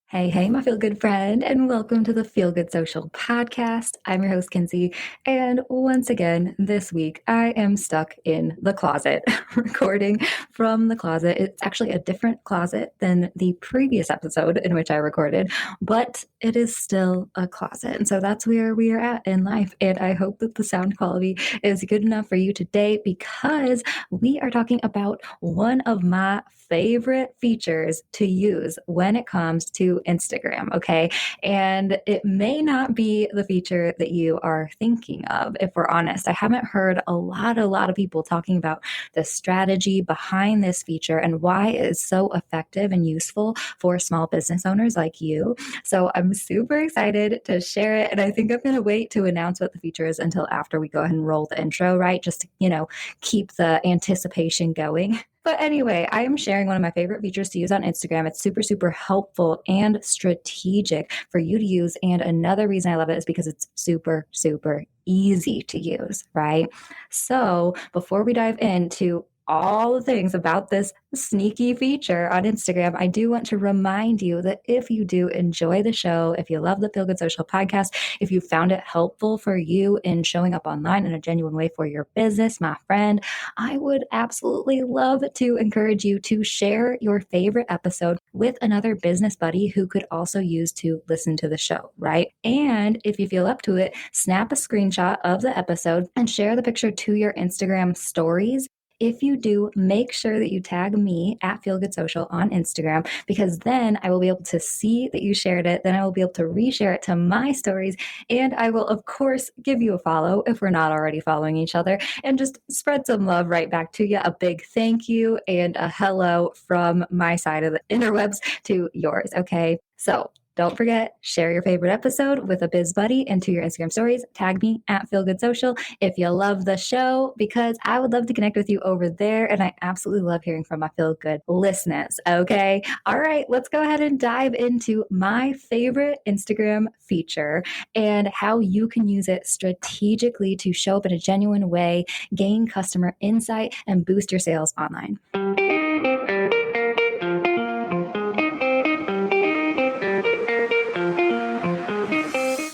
Hey, my feel good friend, and welcome to the Feel Good Social podcast. I'm your host, Kinsey. And once again, this week, I am stuck in the closet, recording from the closet. It's actually a different closet than the previous episode in which I recorded, but it is still a closet. And so that's where we are at in life. And I hope that the sound quality is good enough for you today because we are talking about one of my favorite features to use when it comes to Instagram, okay? And it may not be the feature that you are thinking of, if we're honest. I haven't heard a lot of people talking about the strategy behind this feature and why it is so effective and useful for small business owners like you. So I'm super excited to share it. And I think I'm going to wait to announce what the feature is until after we go ahead and roll the intro, right? Just to, keep the anticipation going. But anyway, I am sharing one of my favorite features to use on Instagram. It's super helpful and strategic for you to use. And another reason I love it is because it's super easy to use, right? So before we dive into all the things about this sneaky feature on Instagram, I do want to remind you that if you do enjoy the show, if you love the Feel Good Social podcast, if you found it helpful for you in showing up online in a genuine way for your business, my friend, I would absolutely love to encourage you to share your favorite episode with another business buddy who could also use to listen to the show, right? And if you feel up to it, snap a screenshot of the episode and share the picture to your Instagram stories. If you do, make sure that you tag me at Feel Good Social on Instagram, because then I will be able to see that you shared it. Then I will be able to reshare it to my stories. And I will, of course, give you a follow if we're not already following each other, and just spread some love right back to you. A big thank you and a hello from my side of the interwebs to yours. Okay. So don't forget, share your favorite episode with a biz buddy into your Instagram stories. Tag me at Feel Good Social if you love the show, because I would love to connect with you over there. And I absolutely love hearing from my Feel Good listeners. Okay. All right. Let's go ahead and dive into my favorite Instagram feature and how you can use it strategically to show up in a genuine way, gain customer insight, and boost your sales online.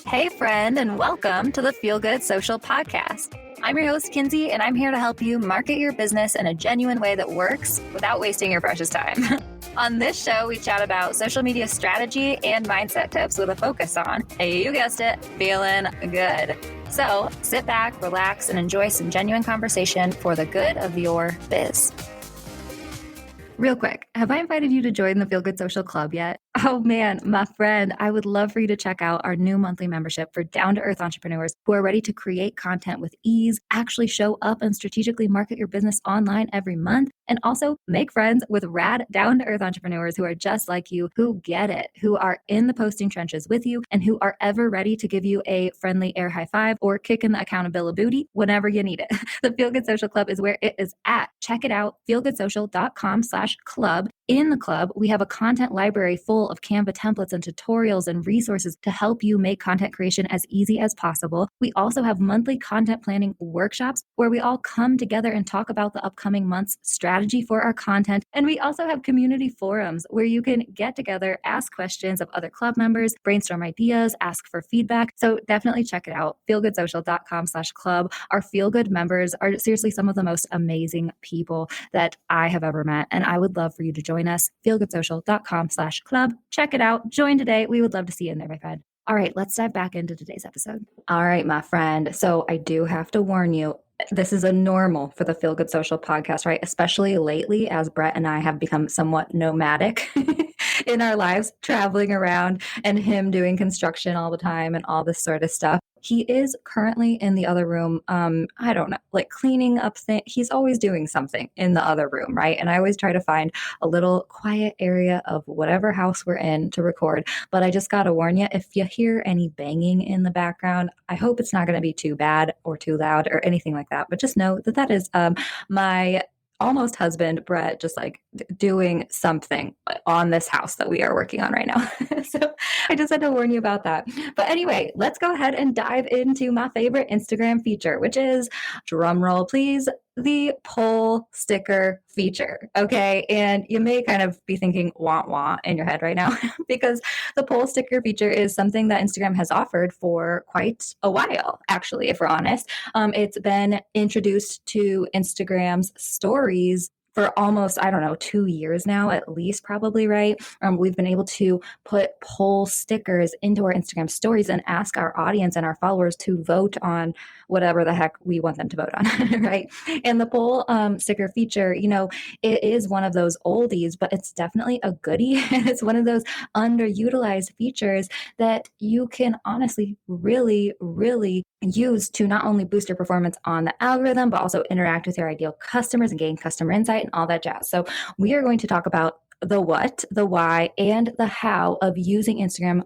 Hey, friend, and welcome to the Feel Good Social podcast. I'm your host, Kinsey, and I'm here to help you market your business in a genuine way that works without wasting your precious time. On this show, we chat about social media strategy and mindset tips with a focus on, hey, you guessed it, feeling good. So sit back, relax, and enjoy some genuine conversation for the good of your biz. Real quick, have I invited you to join the Feel Good Social Club yet? Oh man, my friend, I would love for you to check out our new monthly membership for down-to-earth entrepreneurs who are ready to create content with ease, actually show up and strategically market your business online every month, and also make friends with rad down-to-earth entrepreneurs who are just like you, who get it, who are in the posting trenches with you, and who are ever ready to give you a friendly air high five or kick in the accountability booty whenever you need it. The Feel Good Social Club is where it is at. Check it out, feelgoodsocial.com/club. In the club, we have a content library full of Canva templates and tutorials and resources to help you make content creation as easy as possible. We also have monthly content planning workshops where we all come together and talk about the upcoming month's strategy for our content. And we also have community forums where you can get together, ask questions of other club members, brainstorm ideas, ask for feedback. So definitely check it out, feelgoodsocial.com/club. Our Feel Good members are seriously some of the most amazing people that I have ever met. And I would love for you to join us, feelgoodsocial.com/club. Check it out. Join today. We would love to see you in there, my friend. All right, let's dive back into today's episode. All right, my friend. So I do have to warn you, this is a normal for the Feel Good Social podcast, right? Especially lately as Brett and I have become somewhat nomadic in our lives, traveling around, and him doing construction all the time and all this sort of stuff. He is currently in the other room. I don't know, like cleaning up things. He's always doing something in the other room, right? And I always try to find a little quiet area of whatever house we're in to record. But I just got to warn you, if you hear any banging in the background, I hope it's not going to be too bad or too loud or anything like that. But just know that that is my almost husband, Brett, just like doing something on this house that we are working on right now. So I just had to warn you about that. But anyway, let's go ahead and dive into my favorite Instagram feature, which is, drum roll, please, the poll sticker feature. Okay. And you may kind of be thinking wah wah in your head right now because the poll sticker feature is something that Instagram has offered for quite a while, actually, if we're honest. It's been introduced to Instagram's stories for almost, I don't know, 2 years now, at least, probably, right? We've been able to put poll stickers into our Instagram stories and ask our audience and our followers to vote on whatever the heck we want them to vote on, right? And the poll sticker feature, it is one of those oldies, but it's definitely a goodie. And it's one of those underutilized features that you can honestly really, really use to not only boost your performance on the algorithm, but also interact with your ideal customers and gain customer insight and all that jazz. So we are going to talk about the what, the why, and the how of using Instagram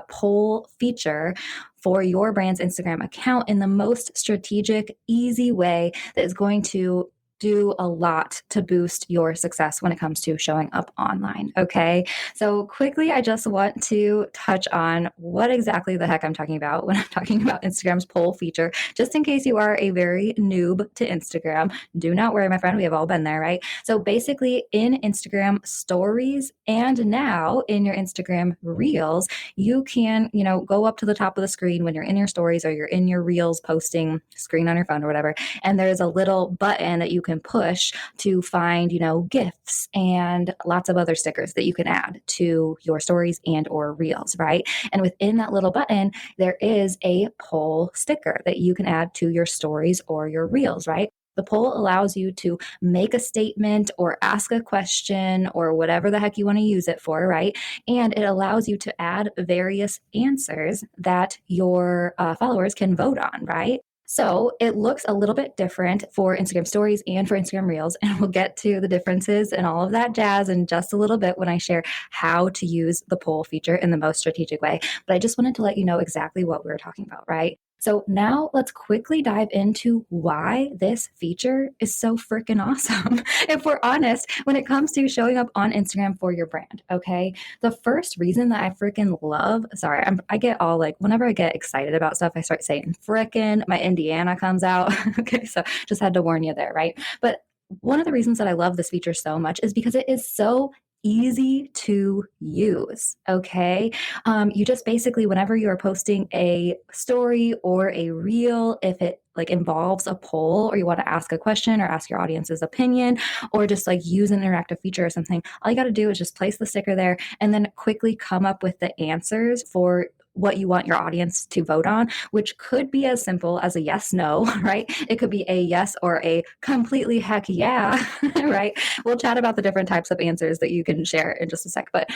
poll feature for your brand's Instagram account in the most strategic, easy way that is going to do a lot to boost your success when it comes to showing up online. Okay. So quickly, I just want to touch on what exactly the heck I'm talking about when I'm talking about Instagram's poll feature, just in case you are a very noob to Instagram. Do not worry, my friend. We have all been there, right? So basically in Instagram stories and now in your Instagram reels, you can, go up to the top of the screen when you're in your stories or you're in your reels posting screen on your phone or whatever. And there's a little button that you can push to find, GIFs and lots of other stickers that you can add to your stories and or reels, right? And within that little button, there is a poll sticker that you can add to your stories or your reels, right? The poll allows you to make a statement or ask a question or whatever the heck you want to use it for, right? And it allows you to add various answers that your followers can vote on, right? So it looks a little bit different for Instagram stories and for Instagram reels. And we'll get to the differences and all of that jazz in just a little bit when I share how to use the poll feature in the most strategic way. But I just wanted to let you know exactly what we were talking about, right? So now let's quickly dive into why this feature is so freaking awesome. If we're honest, when it comes to showing up on Instagram for your brand, okay? The first reason that I freaking love, sorry, I get all like, whenever I get excited about stuff, I start saying frickin', my Indiana comes out. Okay, so just had to warn you there, right? But one of the reasons that I love this feature so much is because it is so easy to use. Okay. You just basically, whenever you are posting a story or a reel, if it like involves a poll or you want to ask a question or ask your audience's opinion or just like use an interactive feature or something, all you got to do is just place the sticker there and then quickly come up with the answers for what you want your audience to vote on, which could be as simple as a yes, no, right? It could be a yes or a completely heck yeah, right? We'll chat about the different types of answers that you can share in just a sec. But,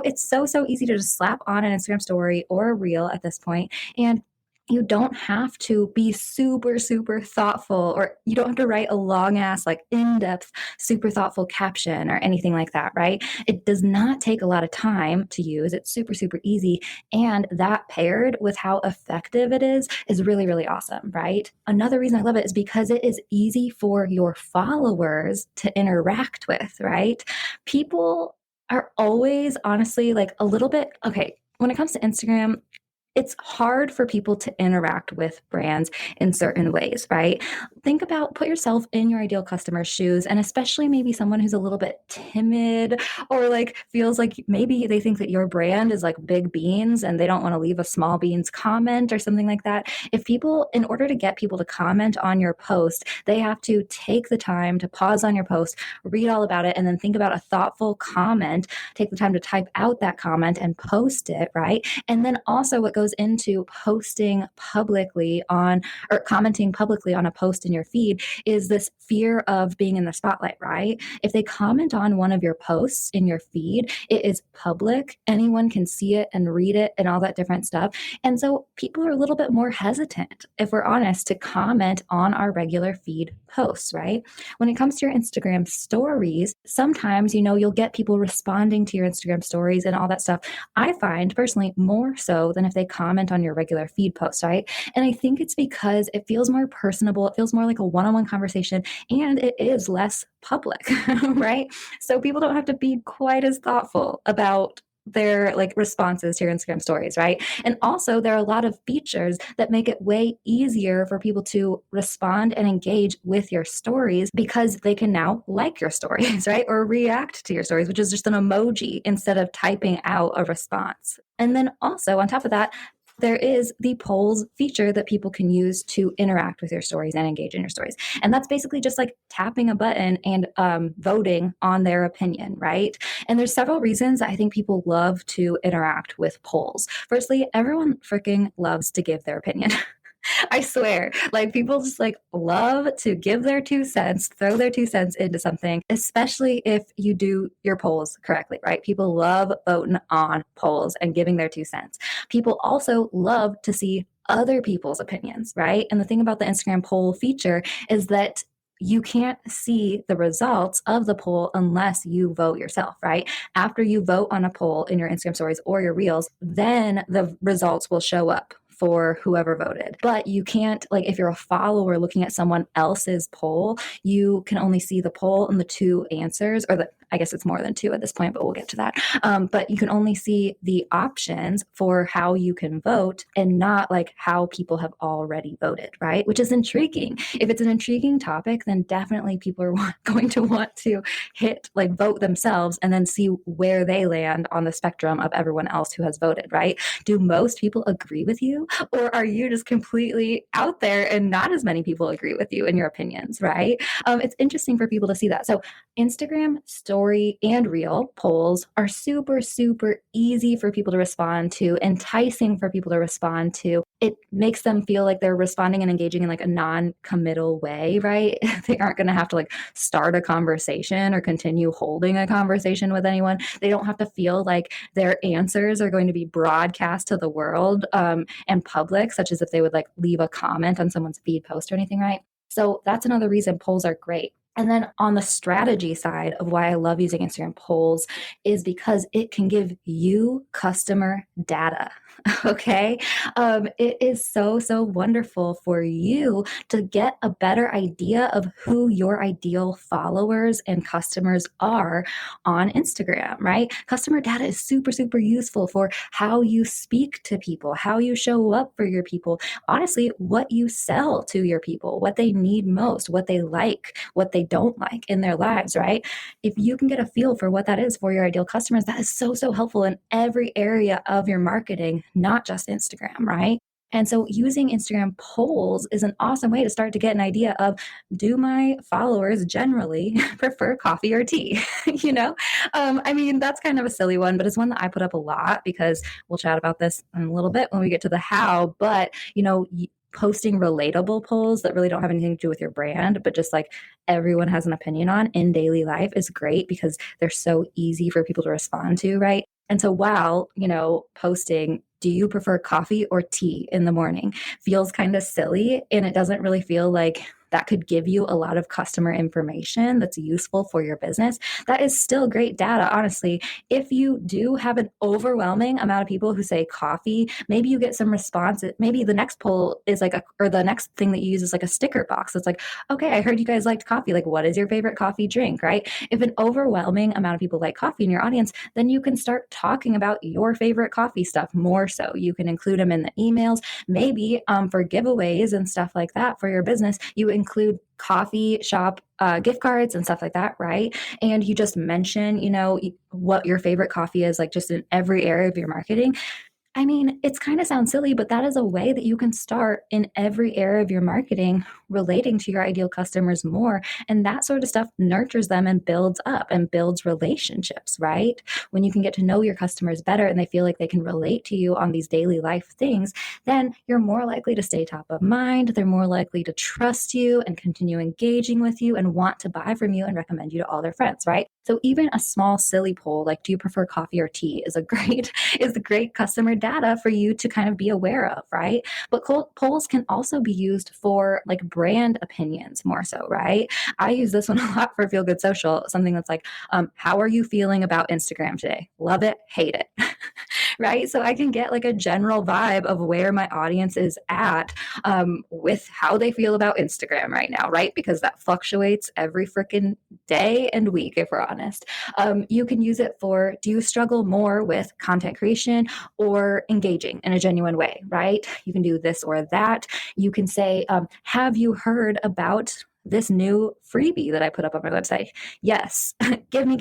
it's so easy to just slap on an Instagram story or a reel at this point. And you don't have to be super thoughtful, or you don't have to write a long ass, like in depth, super thoughtful caption or anything like that, right? It does not take a lot of time to use. It's super easy. And that paired with how effective it is really awesome, right? Another reason I love it is because it is easy for your followers to interact with, right? People are always honestly like a little bit, okay, when it comes to Instagram, it's hard for people to interact with brands in certain ways, right? Put yourself in your ideal customer's shoes, and especially maybe someone who's a little bit timid or like feels like maybe they think that your brand is like big beans and they don't want to leave a small beans comment or something like that. In order to get people to comment on your post, they have to take the time to pause on your post, read all about it, and then think about a thoughtful comment, take the time to type out that comment and post it, right? And then also what goes into posting publicly on or commenting publicly on a post in your feed is this fear of being in the spotlight, right? If they comment on one of your posts in your feed, it is public. Anyone can see it and read it and all that different stuff. And so people are a little bit more hesitant, if we're honest, to comment on our regular feed posts, right? When it comes to your Instagram stories, sometimes, you'll get people responding to your Instagram stories and all that stuff. I find personally more so than if they comment on your regular feed post, right? And I think it's because it feels more personable. It feels more like a one-on-one conversation and it is less public, right? So people don't have to be quite as thoughtful about their like responses to your Instagram stories, right? And also there are a lot of features that make it way easier for people to respond and engage with your stories because they can now like your stories, right? Or react to your stories, which is just an emoji instead of typing out a response. And then also on top of that, there is the polls feature that people can use to interact with your stories and engage in your stories. And that's basically just like tapping a button and voting on their opinion, right? And there's several reasons I think people love to interact with polls. Firstly, everyone freaking loves to give their opinion. I swear, like people just like love to give their 2 cents, throw their 2 cents into something, especially if you do your polls correctly, right? People love voting on polls and giving their 2 cents. People also love to see other people's opinions, right? And the thing about the Instagram poll feature is that you can't see the results of the poll unless you vote yourself, right? After you vote on a poll in your Instagram stories or your reels, then the results will show up for whoever voted. But you can't, like, if you're a follower looking at someone else's poll, you can only see the poll and the two answers, or I guess it's more than two at this point, but we'll get to that. But you can only see the options for how you can vote and not like how people have already voted, right? Which is intriguing. If it's an intriguing topic, then definitely people are going to want to hit like vote themselves and then see where they land on the spectrum of everyone else who has voted, right? Do most people agree with you? Or are you just completely out there and not as many people agree with you in your opinions, right? It's interesting for people to see that. So Instagram story and reel polls are super, super easy for people to respond to, enticing for people to respond to. It makes them feel like they're responding and engaging in like a non-committal way, right? They aren't going to have to like start a conversation or continue holding a conversation with anyone. They don't have to feel like their answers are going to be broadcast to the world and public, such as if they would like leave a comment on someone's feed post or anything, right? So that's another reason polls are great. And then on the strategy side of why I love using Instagram polls is because it can give you customer data. Okay. It is so, so wonderful for you to get a better idea of who your ideal followers and customers are on Instagram, right? Customer data is super, super useful for how you speak to people, how you show up for your people, honestly, what you sell to your people, what they need most, what they like, what they don't like in their lives, right? If you can get a feel for what that is for your ideal customers, that is so, so helpful in every area of your marketing, not just Instagram, right? And so using Instagram polls is an awesome way to start to get an idea of, do my followers generally prefer coffee or tea? you know, I mean, that's kind of a silly one, but it's one that I put up a lot because we'll chat about this in a little bit when we get to the how. But, posting relatable polls that really don't have anything to do with your brand, but just like everyone has an opinion on in daily life is great because they're so easy for people to respond to, right? And so while, posting, do you prefer coffee or tea in the morning feels kind of silly and it doesn't really feel like that could give you a lot of customer information that's useful for your business, that is still great data, honestly. If you do have an overwhelming amount of people who say coffee, maybe you get some responses. Maybe the next poll is like, or the next thing that you use is like a sticker box. It's like, okay, I heard you guys liked coffee. Like, what is your favorite coffee drink, right? If an overwhelming amount of people like coffee in your audience, then you can start talking about your favorite coffee stuff more so. You can include them in the emails, maybe for giveaways and stuff like that for your business. You include coffee shop gift cards and stuff like that, right? And you just mention, what your favorite coffee is, like just in every area of your marketing. I mean, it's kind of sounds silly, but that is a way that you can start in every area of your marketing relating to your ideal customers more. And that sort of stuff nurtures them and builds up and builds relationships, right? When you can get to know your customers better and they feel like they can relate to you on these daily life things, then you're more likely to stay top of mind. They're more likely to trust you and continue engaging with you and want to buy from you and recommend you to all their friends, right? So even a small silly poll like, do you prefer coffee or tea, is a great customer data for you to kind of be aware of, right? But polls can also be used for like brand opinions more so, right? I use this one a lot for Feel Good Social, something that's like, how are you feeling about Instagram today? Love it, hate it, right? So I can get like a general vibe of where my audience is at with how they feel about Instagram right now, right? Because that fluctuates every freaking day and week, if we're honest. You can use it for, do you struggle more with content creation or engaging in a genuine way, right? You can do this or that. You can say, have you heard about this new freebie that I put up on my website? Yes. Give me.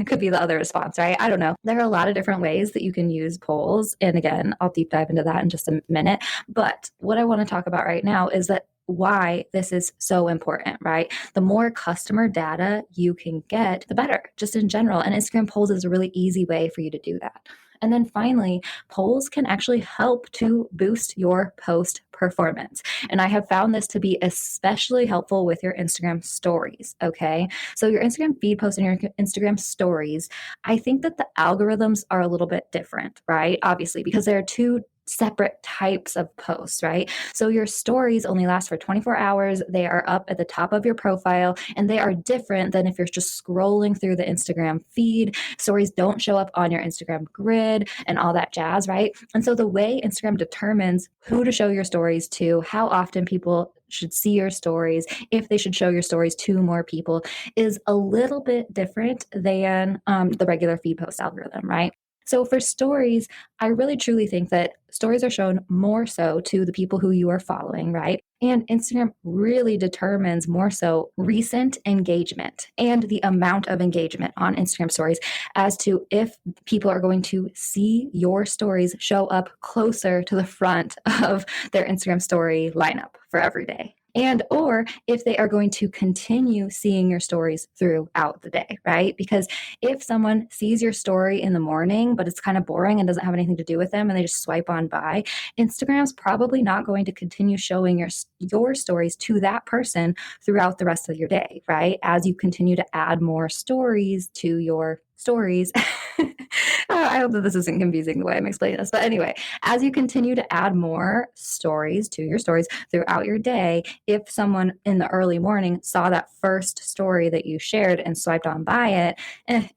Could be the other response, right? I don't know. There are a lot of different ways that you can use polls. And again, I'll deep dive into that in just a minute. But what I want to talk about right now is that why this is so important, right? The more customer data you can get, the better, just in general. And Instagram polls is a really easy way for you to do that. And then finally, polls can actually help to boost your post performance. And I have found this to be especially helpful with your Instagram stories, okay? So your Instagram feed posts and your Instagram stories, I think that the algorithms are a little bit different, right? Obviously, because there are two separate types of posts, right? So your stories only last for 24 hours. They are up at the top of your profile, and they are different than if you're just scrolling through the Instagram feed. Stories don't show up on your Instagram grid and all that jazz, right? And so the way Instagram determines who to show your stories to, how often people should see your stories, if they should show your stories to more people, is a little bit different than the regular feed post algorithm, right? So for stories, I really truly think that stories are shown more so to the people who you are following, right? And Instagram really determines more so recent engagement and the amount of engagement on Instagram stories as to if people are going to see your stories show up closer to the front of their Instagram story lineup for every day. And or if they are going to continue seeing your stories throughout the day, right? Because if someone sees your story in the morning, but it's kind of boring and doesn't have anything to do with them and they just swipe on by, Instagram's probably not going to continue showing your stories to that person throughout the rest of your day, right? As you continue to add more stories to your stories. I hope that this isn't confusing the way I'm explaining this. But anyway, as you continue to add more stories to your stories throughout your day, if someone in the early morning saw that first story that you shared and swiped on by it,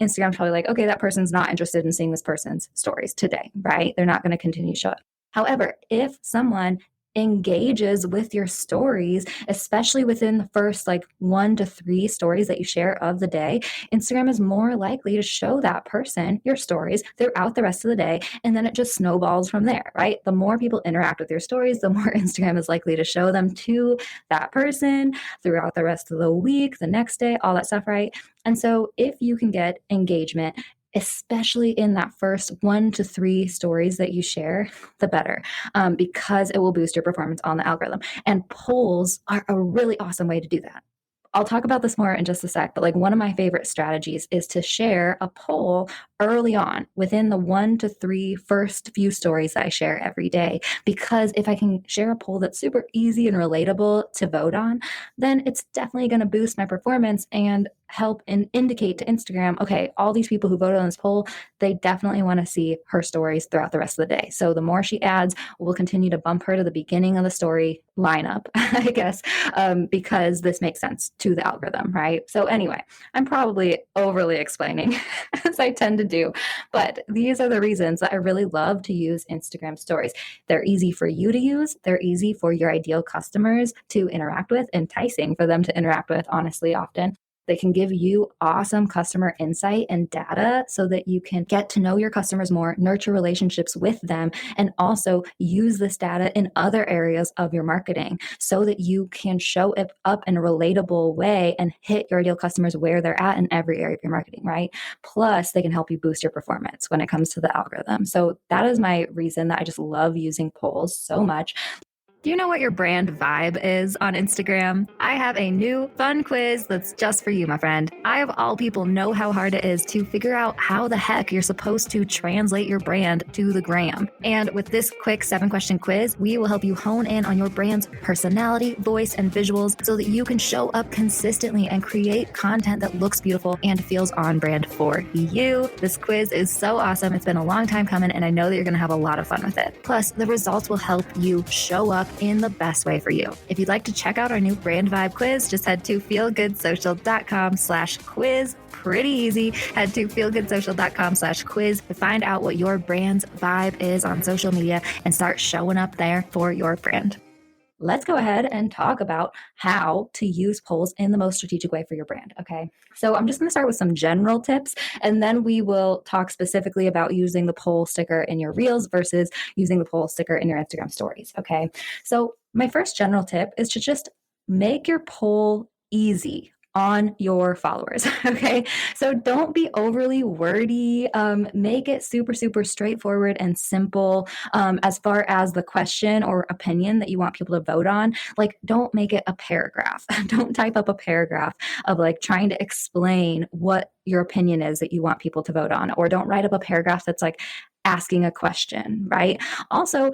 Instagram's probably like, okay, that person's not interested in seeing this person's stories today, right? They're not going to continue to show up. However, if someone engages with your stories, especially within the first like 1 to 3 stories that you share of the day, Instagram is more likely to show that person your stories throughout the rest of the day. And then it just snowballs from there, right? The more people interact with your stories, the more Instagram is likely to show them to that person throughout the rest of the week, the next day, all that stuff, right? And so if you can get engagement, especially in that first 1 to 3 stories that you share, the better, because it will boost your performance on the algorithm. And polls are a really awesome way to do that. I'll talk about this more in just a sec, but like one of my favorite strategies is to share a poll early on within the 1 to 3 first few stories that I share every day. Because if I can share a poll that's super easy and relatable to vote on, then it's definitely going to boost my performance and help and indicate to Instagram, okay, all these people who voted on this poll, they definitely want to see her stories throughout the rest of the day. So the more she adds, we'll continue to bump her to the beginning of the story lineup, I guess, because this makes sense to the algorithm, right? So anyway, I'm probably overly explaining as I tend to do, but these are the reasons that I really love to use Instagram stories. They're easy for you to use. They're easy for your ideal customers to interact with, enticing for them to interact with, honestly, often. They can give you awesome customer insight and data so that you can get to know your customers more, nurture relationships with them, and also use this data in other areas of your marketing so that you can show it up in a relatable way and hit your ideal customers where they're at in every area of your marketing, right? Plus, they can help you boost your performance when it comes to the algorithm. So that is my reason that I just love using polls so much. Do you know what your brand vibe is on Instagram? I have a new fun quiz that's just for you, my friend. I, of all people, know how hard it is to figure out how the heck you're supposed to translate your brand to the gram. And with this quick 7-question quiz, we will help you hone in on your brand's personality, voice, and visuals so that you can show up consistently and create content that looks beautiful and feels on brand for you. This quiz is so awesome. It's been a long time coming, and I know that you're going to have a lot of fun with it. Plus, the results will help you show up in the best way for you. If you'd like to check out our new brand vibe quiz, just head to feelgoodsocial.com/quiz. Pretty easy. Head to feelgoodsocial.com/quiz to find out what your brand's vibe is on social media and start showing up there for your brand. Let's go ahead and talk about how to use polls in the most strategic way for your brand. Okay. So I'm just going to start with some general tips, and then we will talk specifically about using the poll sticker in your reels versus using the poll sticker in your Instagram stories. Okay. So my first general tip is to just make your poll easy on your followers. Okay. So don't be overly wordy. Make it super, super straightforward and simple. As far as the question or opinion that you want people to vote on, like, don't make it a paragraph. Don't type up a paragraph of like trying to explain what your opinion is that you want people to vote on, or don't write up a paragraph that's like asking a question, right? Also,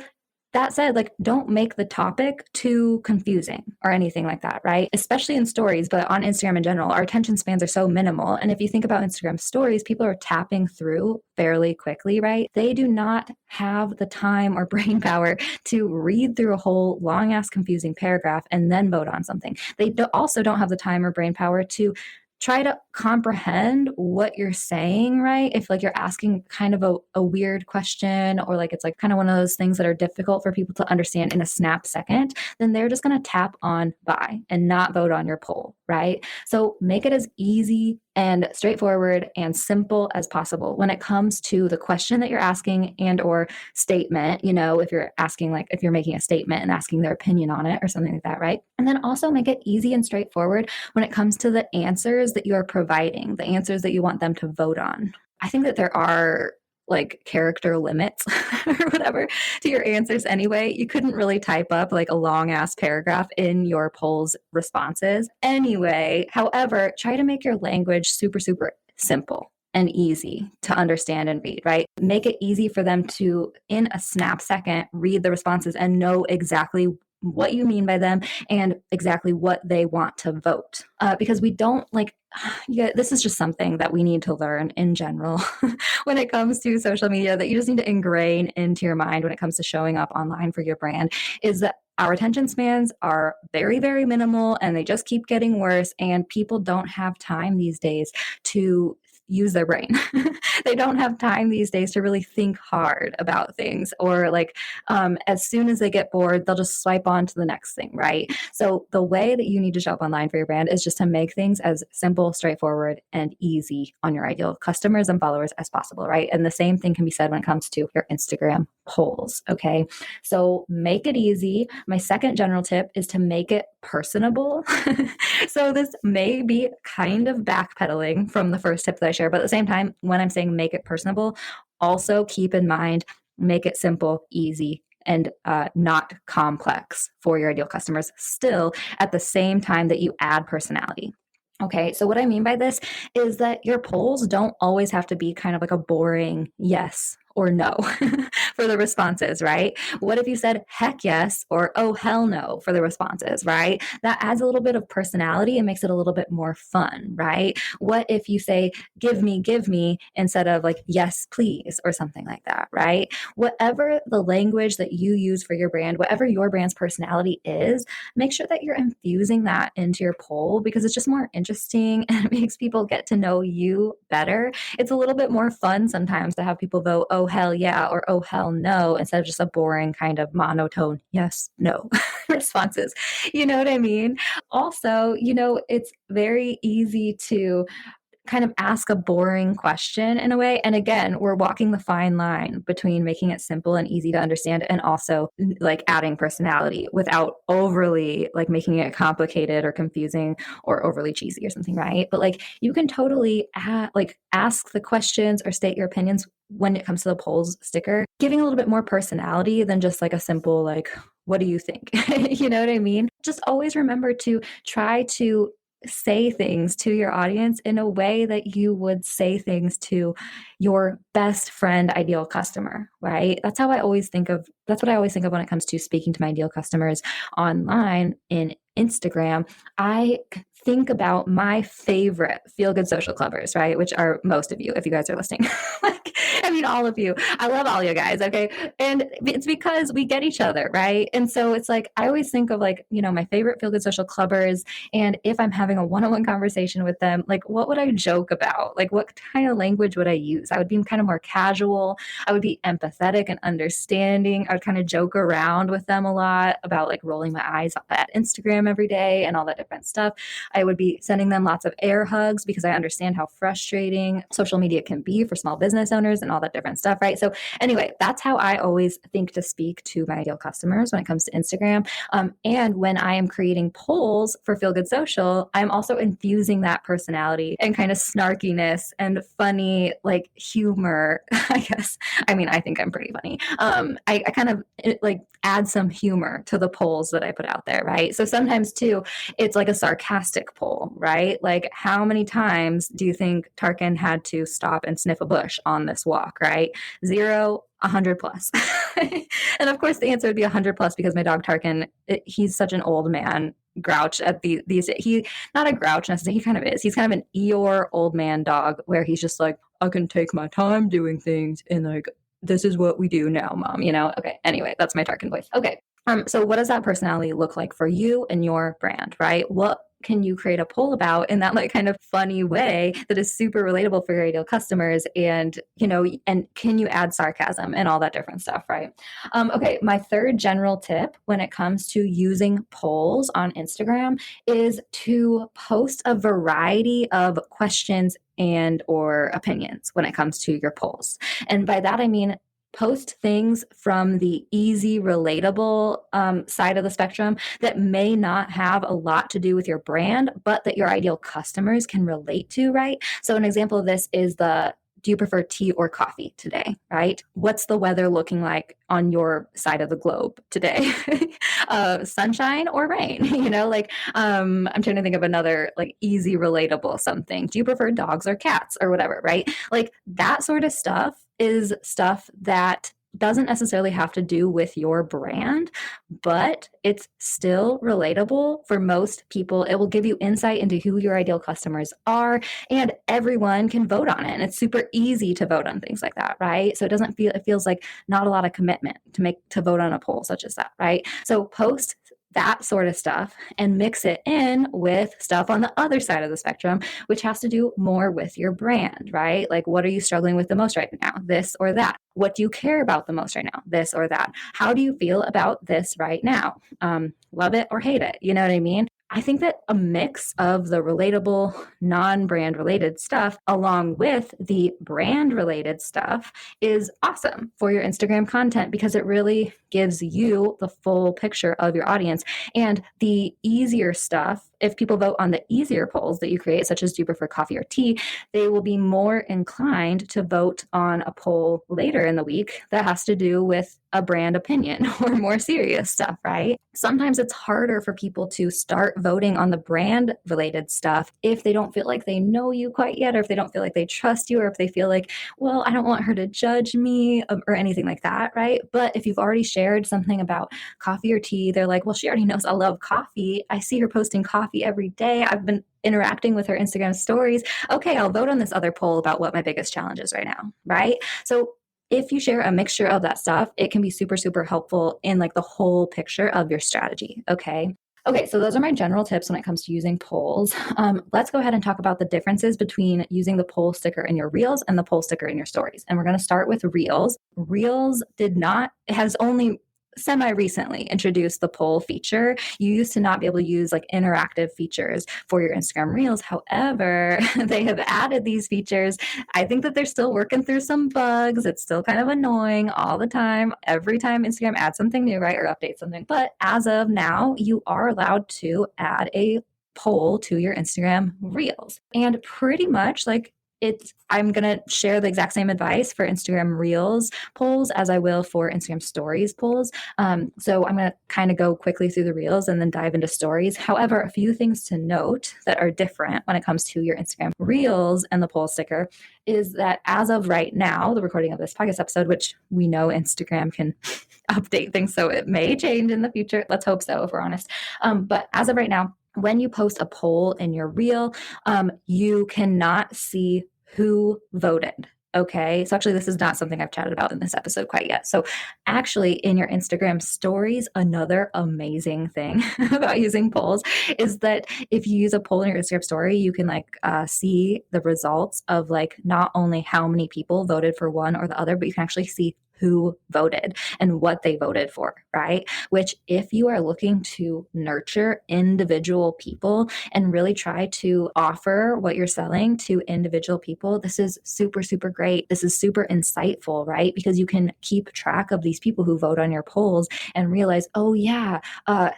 that said, like, don't make the topic too confusing or anything like that, right? Especially in stories, but on Instagram in general, our attention spans are so minimal. And if you think about Instagram stories, people are tapping through fairly quickly, right? They do not have the time or brain power to read through a whole long ass confusing paragraph and then vote on something. They also don't have the time or brain power to try to comprehend what you're saying, right? If like you're asking kind of a weird question, or like it's like kind of one of those things that are difficult for people to understand in a snap second, then they're just going to tap on buy and not vote on your poll, right? So make it as easy and straightforward and simple as possible when it comes to the question that you're asking and or statement. If you're asking, like if you're making a statement and asking their opinion on it or something like that, right? And then also make it easy and straightforward when it comes to the answers that you're providing, the answers that you want them to vote on. I think that there are like character limits or whatever to your answers anyway. You couldn't really type up like a long ass paragraph in your poll's responses anyway. However, try to make your language super, super simple and easy to understand and read, right? Make it easy for them to, in a snap second, read the responses and know exactly what you mean by them and exactly what they want to vote. Because we don't like, this is just something that we need to learn in general when it comes to social media, that you just need to ingrain into your mind when it comes to showing up online for your brand, is that our attention spans are very, very minimal and they just keep getting worse. And people don't have time these days to use their brain. They don't have time these days to really think hard about things, or like as soon as they get bored, they'll just swipe on to the next thing, right? So the way that you need to show up online for your brand is just to make things as simple, straightforward, and easy on your ideal customers and followers as possible, right? And the same thing can be said when it comes to your Instagram polls, okay? So make it easy. My second general tip is to make it personable. So this may be kind of backpedaling from the first tip that I share, but at the same time, when I'm saying make it personable, also keep in mind, make it simple, easy, and not complex for your ideal customers, still at the same time that you add personality. Okay, so what I mean by this is that your polls don't always have to be kind of like a boring yes or no for the responses, right? What if you said heck yes or oh hell no for the responses, right? That adds a little bit of personality and makes it a little bit more fun, right? What if you say give me instead of like yes please or something like that, right? Whatever the language that you use for your brand, whatever your brand's personality is, make sure that you're infusing that into your poll, because it's just more interesting and it makes people get to know you better. It's a little bit more fun sometimes to have people vote oh hell yeah or oh hell no instead of just a boring kind of monotone yes no responses. You know what I mean? Also, it's very easy to kind of ask a boring question in a way. And again, we're walking the fine line between making it simple and easy to understand and also like adding personality without overly like making it complicated or confusing or overly cheesy or something, right? But like you can totally ask the questions or state your opinions when it comes to the polls sticker, giving a little bit more personality than just like a simple like, what do you think? You know what I mean? Just always remember to try to say things to your audience in a way that you would say things to your best friend ideal customer, right? That's what I always think of when it comes to speaking to my ideal customers online in Instagram. I think about my favorite feel good social clubbers, right? Which are most of you, if you guys are listening. Like, I mean, all of you. I love all you guys. Okay. And it's because we get each other, right? And so it's like, I always think of like, my favorite feel good social clubbers. And if I'm having a one on one conversation with them, like, what would I joke about? Like, what kind of language would I use? I would be kind of more casual. I would be empathetic and understanding. I would kind of joke around with them a lot about like rolling my eyes at Instagram every day and all that different stuff. I would be sending them lots of air hugs because I understand how frustrating social media can be for small business owners and all that different stuff, right? So anyway, that's how I always think to speak to my ideal customers when it comes to Instagram. And when I am creating polls for Feel Good Social, I'm also infusing that personality and kind of snarkiness and funny, like humor, I guess. I mean, I think I'm pretty funny. I kind of like add some humor to the polls that I put out there, right? So sometimes too, it's like a sarcastic poll, right? Like, how many times do you think Tarkin had to stop and sniff a bush on this walk, right? 0, 100 plus. And of course, the answer would be 100 plus because my dog Tarkin, he's such an old man grouch at these. He not a grouch necessarily. He kind of is. He's kind of an Eeyore old man dog where he's just like, I can take my time doing things and like, this is what we do now, mom, Okay. Anyway, that's my Tarkin voice. Okay. So what does that personality look like for you and your brand, right? What can you create a poll about in that like kind of funny way that is super relatable for your ideal customers? And, and can you add sarcasm and all that different stuff, right? Okay. My third general tip when it comes to using polls on Instagram is to post a variety of questions and or opinions when it comes to your polls. And by that, I mean, post things from the easy, relatable side of the spectrum that may not have a lot to do with your brand, but that your ideal customers can relate to, right? So an example of this is do you prefer tea or coffee today, right? What's the weather looking like on your side of the globe today? Sunshine or rain? I'm trying to think of another like easy, relatable something. Do you prefer dogs or cats or whatever, right? Like that sort of stuff is stuff that doesn't necessarily have to do with your brand, but it's still relatable for most people. It will give you insight into who your ideal customers are, and everyone can vote on it. And it's super easy to vote on things like that, right? So it feels like not a lot of commitment to vote on a poll such as that, right? So post that sort of stuff and mix it in with stuff on the other side of the spectrum, which has to do more with your brand, right? Like, what are you struggling with the most right now? This or that? What do you care about the most right now? This or that? How do you feel about this right now? Love it or hate it? You know what I mean? I think that a mix of the relatable, non-brand related stuff along with the brand related stuff is awesome for your Instagram content because it really gives you the full picture of your audience. And the easier stuff, if people vote on the easier polls that you create, such as do you prefer coffee or tea, they will be more inclined to vote on a poll later in the week that has to do with a brand opinion or more serious stuff, right? Sometimes it's harder for people to start voting on the brand related stuff if they don't feel like they know you quite yet, or if they don't feel like they trust you, or if they feel like, well, I don't want her to judge me or anything like that, right? But if you've already shared something about coffee or tea, they're like, well, she already knows I love coffee. I see her posting coffee every day. I've been interacting with her Instagram stories. Okay, I'll vote on this other poll about what my biggest challenge is right now, right? So if you share a mixture of that stuff, it can be super, super helpful in like the whole picture of your strategy. Okay. Okay, so those are my general tips when it comes to using polls. Let's go ahead and talk about the differences between using the poll sticker in your reels and the poll sticker in your stories. And we're going to start with reels. Reels has only semi-recently introduced the poll feature. You used to not be able to use like interactive features for your Instagram Reels. However, they have added these features. I think that they're still working through some bugs. It's still kind of annoying all the time. Every time Instagram adds something new, right, or updates something. But as of now, you are allowed to add a poll to your Instagram Reels. And pretty much like I'm going to share the exact same advice for Instagram Reels polls as I will for Instagram Stories polls. So I'm going to kind of go quickly through the Reels and then dive into Stories. However, a few things to note that are different when it comes to your Instagram Reels and the poll sticker is that as of right now, the recording of this podcast episode, which we know Instagram can update things, so it may change in the future. Let's hope so, if we're honest. But as of right now, when you post a poll in your reel, you cannot see who voted. Okay. So actually, this is not something I've chatted about in this episode quite yet. So actually, in your Instagram stories, another amazing thing about using polls is that if you use a poll in your Instagram story, you can see the results of not only how many people voted for one or the other, but you can actually see who voted and what they voted for, right? Which, if you are looking to nurture individual people and really try to offer what you're selling to individual people, this is super, super great. This is super insightful, right? Because you can keep track of these people who vote on your polls and realize, oh, yeah,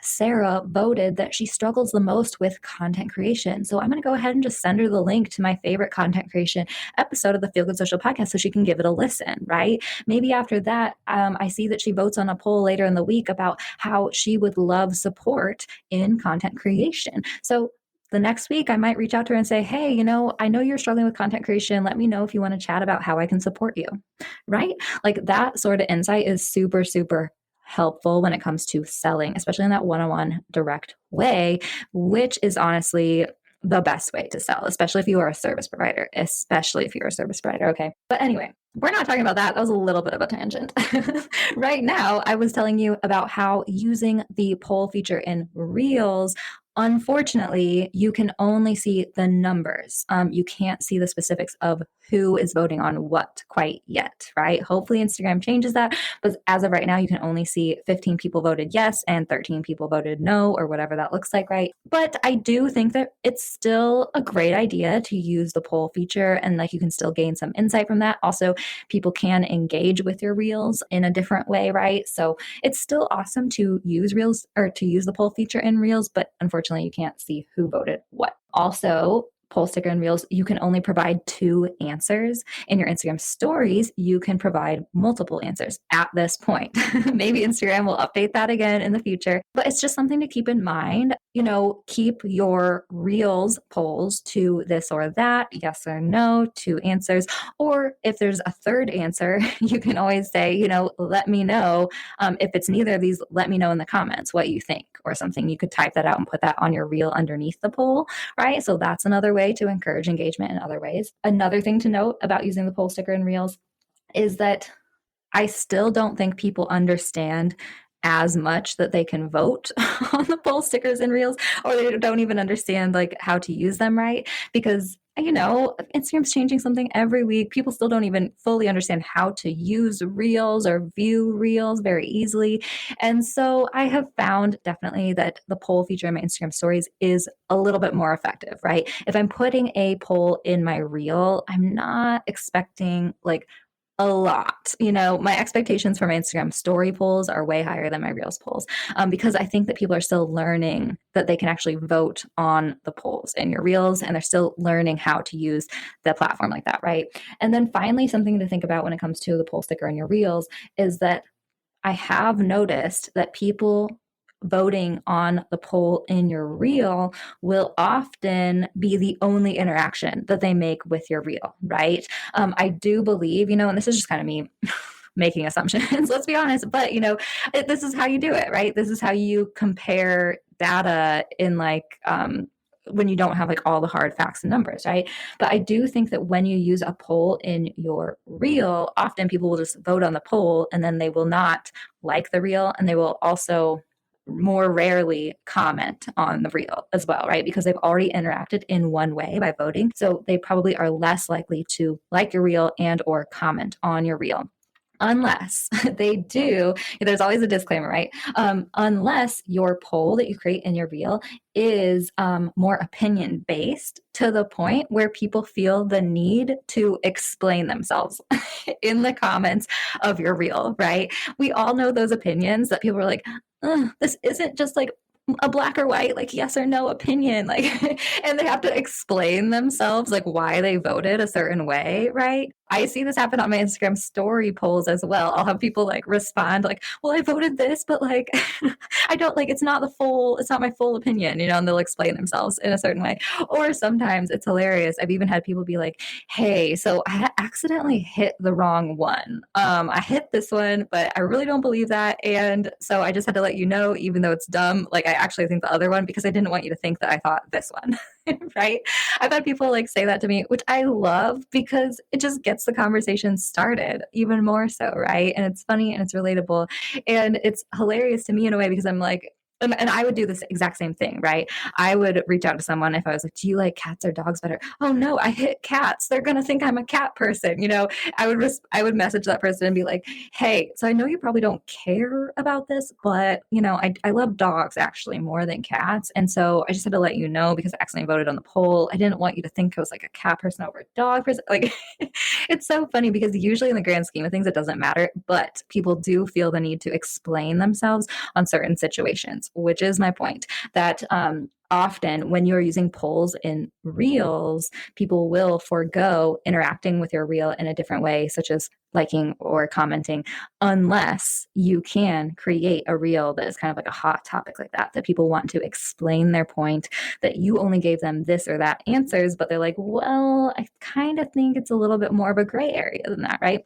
Sarah voted that she struggles the most with content creation. So I'm going to go ahead and just send her the link to my favorite content creation episode of the Feel Good Social podcast so she can give it a listen, right? Maybe after that, I see that she votes on a poll later in the week about how she would love support in content creation. So the next week, I might reach out to her and say, hey, I know you're struggling with content creation. Let me know if you want to chat about how I can support you, right? Like that sort of insight is super, super helpful when it comes to selling, especially in that one-on-one direct way, which is honestly the best way to sell, especially if you are a service provider, okay? But anyway, we're not talking about that. That was a little bit of a tangent. Right now, I was telling you about how using the poll feature in Reels, unfortunately, you can only see the numbers. You can't see the specifics of who is voting on what quite yet, right? Hopefully Instagram changes that, but as of right now, you can only see 15 people voted yes and 13 people voted no, or whatever that looks like, right? But I do think that it's still a great idea to use the poll feature, and you can still gain some insight from that. Also, people can engage with your reels in a different way, right? So it's still awesome to use reels or to use the poll feature in reels, but unfortunately you can't see who voted what. Also, poll sticker and reels, you can only provide 2 answers. In your Instagram stories, you can provide multiple answers at this point. Maybe Instagram will update that again in the future, but it's just something to keep in mind. Keep your reels polls to this or that, yes or no, 2 answers. Or if there's a third answer, you can always say, let me know. If it's neither of these, let me know in the comments what you think or something. You could type that out and put that on your reel underneath the poll, right? So that's another way to encourage engagement in other ways. Another thing to note about using the poll sticker in reels is that I still don't think people understand as much that they can vote on the poll stickers and reels, or they don't even understand how to use them right. Because Instagram's changing something every week. People still don't even fully understand how to use reels or view reels very easily. And so I have found definitely that the poll feature in my Instagram stories is a little bit more effective, right? If I'm putting a poll in my reel, I'm not expecting a lot. My expectations for my Instagram story polls are way higher than my Reels polls, because I think that people are still learning that they can actually vote on the polls in your Reels, and they're still learning how to use the platform like that, right? And then finally, something to think about when it comes to the poll sticker in your Reels is that I have noticed that people voting on the poll in your reel will often be the only interaction that they make with your reel, right? I do believe, and this is just kind of me making assumptions, let's be honest, but this is how you do it, right? This is how you compare data in when you don't have all the hard facts and numbers, right? But I do think that when you use a poll in your reel, often people will just vote on the poll and then they will not like the reel, and they will also more rarely comment on the reel as well, right? Because they've already interacted in one way by voting. So they probably are less likely to like your reel and or comment on your reel. Unless they do, there's always a disclaimer, right? Unless your poll that you create in your reel is more opinion based to the point where people feel the need to explain themselves in the comments of your reel, right? We all know those opinions that people are like, this isn't just a black or white, yes or no opinion, and they have to explain themselves, why they voted a certain way, right? I see this happen on my Instagram story polls as well. I'll have people like respond like, well, I voted this, but like, I don't like, it's not my full opinion, and they'll explain themselves in a certain way. Or sometimes it's hilarious. I've even had people be like, hey, so I accidentally hit the wrong one. I hit this one, but I really don't believe that. And so I just had to let you know, even though it's dumb, like I actually think the other one because I didn't want you to think that I thought this one. Right? I've had people like say that to me, which I love because it just gets the conversation started even more so, right? And it's funny and it's relatable. And it's hilarious to me in a way because I'm like, and I would do this exact same thing, right? I would reach out to someone if I was like, do you like cats or dogs better? Oh no, I hit cats. They're going to think I'm a cat person. I would message that person and be like, hey, so I know you probably don't care about this, but I love dogs actually more than cats. And so I just had to let you know because I accidentally voted on the poll. I didn't want you to think I was like a cat person over a dog person. Like it's so funny because usually in the grand scheme of things, it doesn't matter, but people do feel the need to explain themselves on certain situations, which is my point that, often when you're using polls in reels, people will forego interacting with your reel in a different way, such as liking or commenting, unless you can create a reel that is kind of like a hot topic like that people want to explain their point, that you only gave them this or that answers, but they're like, well, I kind of think it's a little bit more of a gray area than that, right?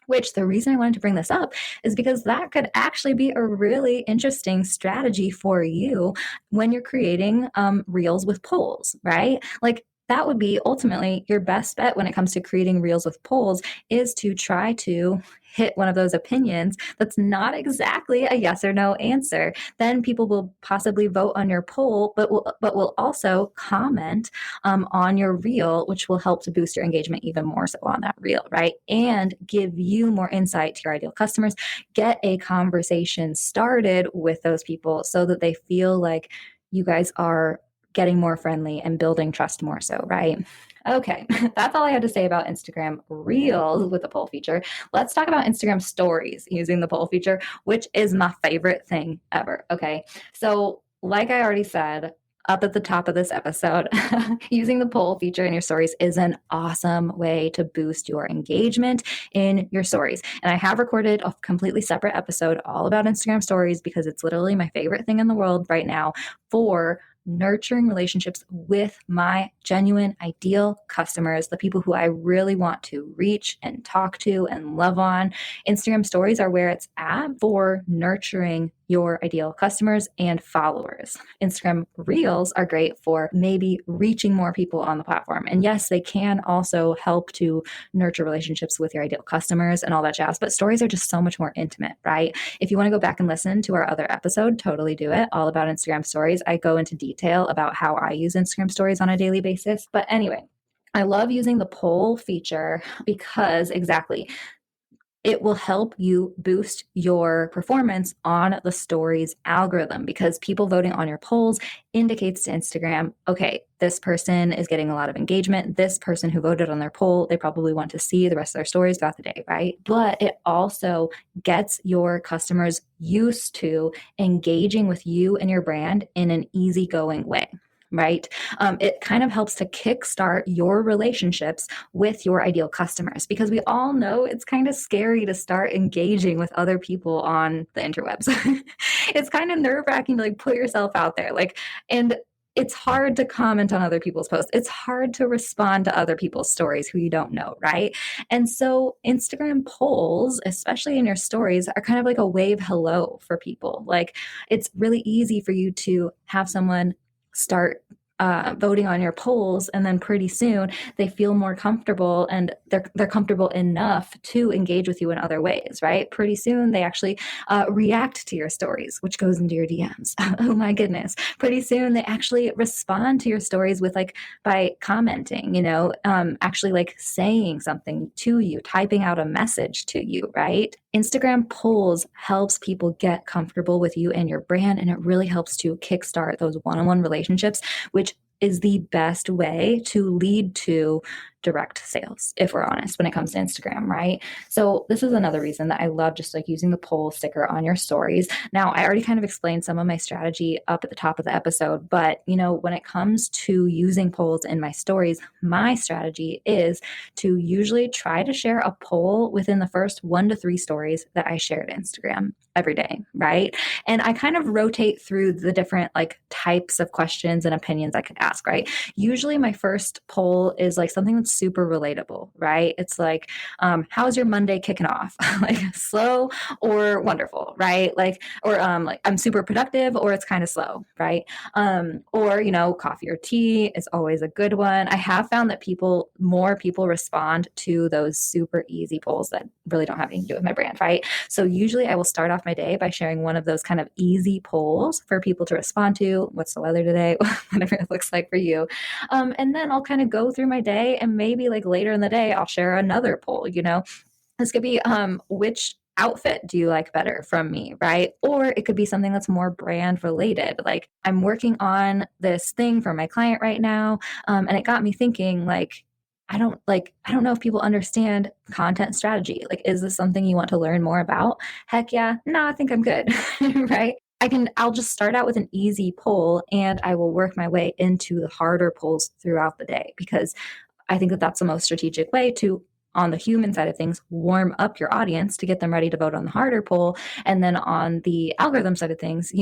Which the reason I wanted to bring this up is because that could actually be a really interesting strategy for you when you're creating reels with polls, right? Like that would be ultimately your best bet when it comes to creating reels with polls is to try to hit one of those opinions that's not exactly a yes or no answer. Then people will possibly vote on your poll, but will also comment on your reel, which will help to boost your engagement even more so on that reel, right? And give you more insight to your ideal customers, get a conversation started with those people so that they feel like you guys are getting more friendly and building trust more so, right? Okay, that's all I had to say about Instagram Reels with the poll feature. Let's talk about Instagram Stories using the poll feature, which is my favorite thing ever. Okay, so like I already said, up at the top of this episode, using the poll feature in your stories is an awesome way to boost your engagement in your stories. And I have recorded a completely separate episode all about Instagram stories because it's literally my favorite thing in the world right now for nurturing relationships with my genuine ideal customers, the people who I really want to reach and talk to and love on. Instagram stories are where it's at for nurturing your ideal customers and followers. Instagram reels are great for maybe reaching more people on the platform. And yes, they can also help to nurture relationships with your ideal customers and all that jazz, but stories are just so much more intimate, right? If you want to go back and listen to our other episode, totally do it, all about Instagram stories. I go into detail about how I use Instagram stories on a daily basis. But anyway, I love using the poll feature because exactly it will help you boost your performance on the stories algorithm because people voting on your polls indicates to Instagram, okay, this person is getting a lot of engagement. This person who voted on their poll, they probably want to see the rest of their stories throughout the day, right? But it also gets your customers used to engaging with you and your brand in an easygoing way. Right? It kind of helps to kickstart your relationships with your ideal customers because we all know it's kind of scary to start engaging with other people on the interwebs. It's kind of nerve-wracking to like put yourself out there. And it's hard to comment on other people's posts. It's hard to respond to other people's stories who you don't know, right? And so Instagram polls, especially in your stories, are kind of like a wave hello for people. Like it's really easy for you to have someone start voting on your polls, and then pretty soon they feel more comfortable and they're comfortable enough to engage with you in other ways, right? Pretty soon they actually react to your stories, which goes into your DMs. Oh my goodness! Pretty soon they actually respond to your stories with by commenting, actually like saying something to you, typing out a message to you, right? Instagram polls helps people get comfortable with you and your brand, and it really helps to kickstart those one-on-one relationships, which is the best way to lead to direct sales, if we're honest, when it comes to Instagram, right? So this is another reason that I love just like using the poll sticker on your stories. Now, I already kind of explained some of my strategy up at the top of the episode, but when it comes to using polls in my stories, my strategy is to usually try to share a poll within the first 1 to 3 stories that I share to Instagram every day, right? And I kind of rotate through the different like types of questions and opinions I could ask, right? Usually my first poll is like something that's super relatable, right? It's like, how's your Monday kicking off? Like slow or wonderful, right? Like, or like I'm super productive or it's kind of slow, right? Or, coffee or tea is always a good one. I have found that more people respond to those super easy polls that really don't have anything to do with my brand, right? So usually I will start off my day by sharing one of those kind of easy polls for people to respond to. What's the weather today? Whatever it looks like for you. And then I'll kind of go through my day, and maybe like later in the day, I'll share another poll, This could be which outfit do you like better from me, right? Or it could be something that's more brand related. Like I'm working on this thing for my client right now. And it got me thinking like, I don't know if people understand content strategy. Like, is this something you want to learn more about? Heck yeah. No, I think I'm good. Right. I'll just start out with an easy poll and I will work my way into the harder polls throughout the day, because I think that that's the most strategic way to, on the human side of things, warm up your audience to get them ready to vote on the harder poll. And then on the algorithm side of things,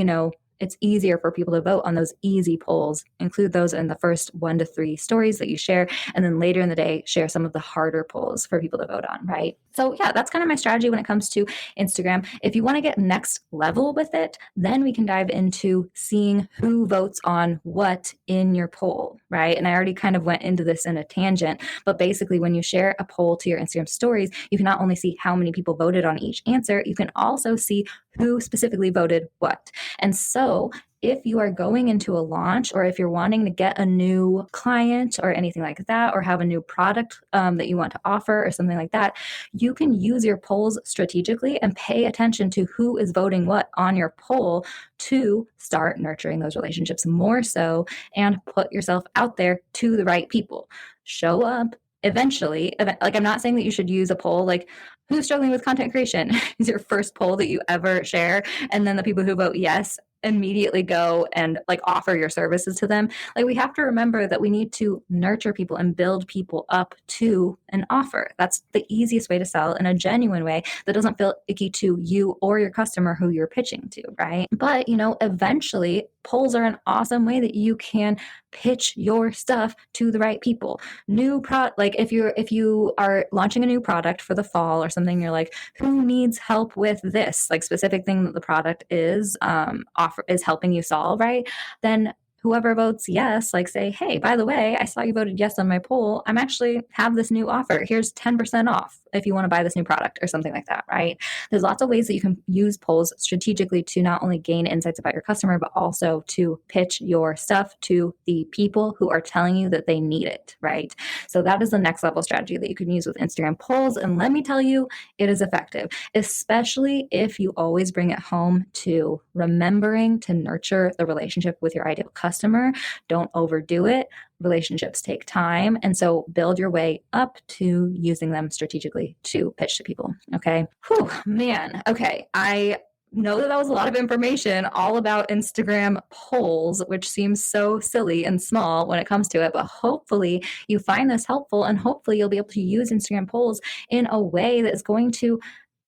it's easier for people to vote on those easy polls. Include those in the first 1 to 3 stories that you share. And then later in the day, share some of the harder polls for people to vote on, right? So yeah, that's kind of my strategy when it comes to Instagram. If you want to get next level with it, then we can dive into seeing who votes on what in your poll, right? And I already kind of went into this in a tangent, but basically when you share a poll to your Instagram stories, you can not only see how many people voted on each answer, you can also see who specifically voted what. And so if you are going into a launch, or if you're wanting to get a new client or anything like that, or have a new product that you want to offer or something like that, you can use your polls strategically and pay attention to who is voting what on your poll to start nurturing those relationships more so, and put yourself out there to the right people. Show up. Eventually, like I'm not saying that you should use a poll like who's struggling with content creation is your first poll that you ever share, and then the people who vote yes immediately go and like offer your services to them. Like we have to remember that we need to nurture people and build people up to an offer. That's the easiest way to sell in a genuine way that doesn't feel icky to you or your customer who you're pitching to, right? But eventually polls are an awesome way that you can pitch your stuff to the right people. Like if you are launching a new product for the fall or something, you're like, who needs help with this like specific thing that the product is helping you solve, right? Then whoever votes yes, like say, hey, by the way, I saw you voted yes on my poll. I'm actually have this new offer. Here's 10% off if you want to buy this new product or something like that, right? There's lots of ways that you can use polls strategically to not only gain insights about your customer, but also to pitch your stuff to the people who are telling you that they need it, right? So that is the next level strategy that you can use with Instagram polls. And let me tell you, it is effective, especially if you always bring it home to remembering to nurture the relationship with your ideal customer. Don't overdo it. Relationships take time. And so build your way up to using them strategically to pitch to people. Okay. Whew, man. Okay. I know that was a lot of information all about Instagram polls, which seems so silly and small when it comes to it, but hopefully you find this helpful, and hopefully you'll be able to use Instagram polls in a way that is going to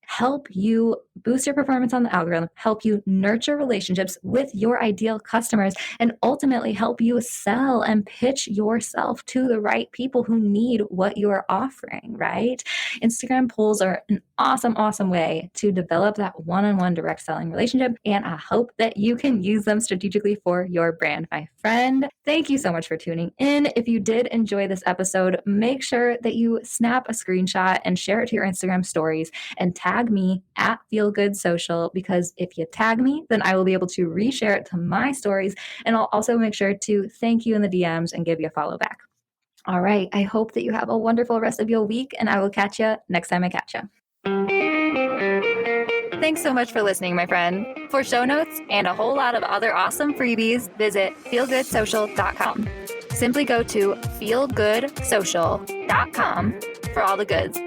help you boost your performance on the algorithm, help you nurture relationships with your ideal customers, and ultimately help you sell and pitch yourself to the right people who need what you are offering, right? Instagram polls are an awesome, awesome way to develop that one-on-one direct selling relationship, and I hope that you can use them strategically for your brand, my friend. Thank you so much for tuning in. If you did enjoy this episode, make sure that you snap a screenshot and share it to your Instagram stories and tag me at Feel Good Social, because if you tag me, then I will be able to reshare it to my stories, and I'll also make sure to thank you in the DMs and give you a follow back. All right. I hope that you have a wonderful rest of your week, and I will catch you next time I catch you. Thanks so much for listening, my friend. For show notes and a whole lot of other awesome freebies, visit feelgoodsocial.com. Simply go to feelgoodsocial.com for all the goods.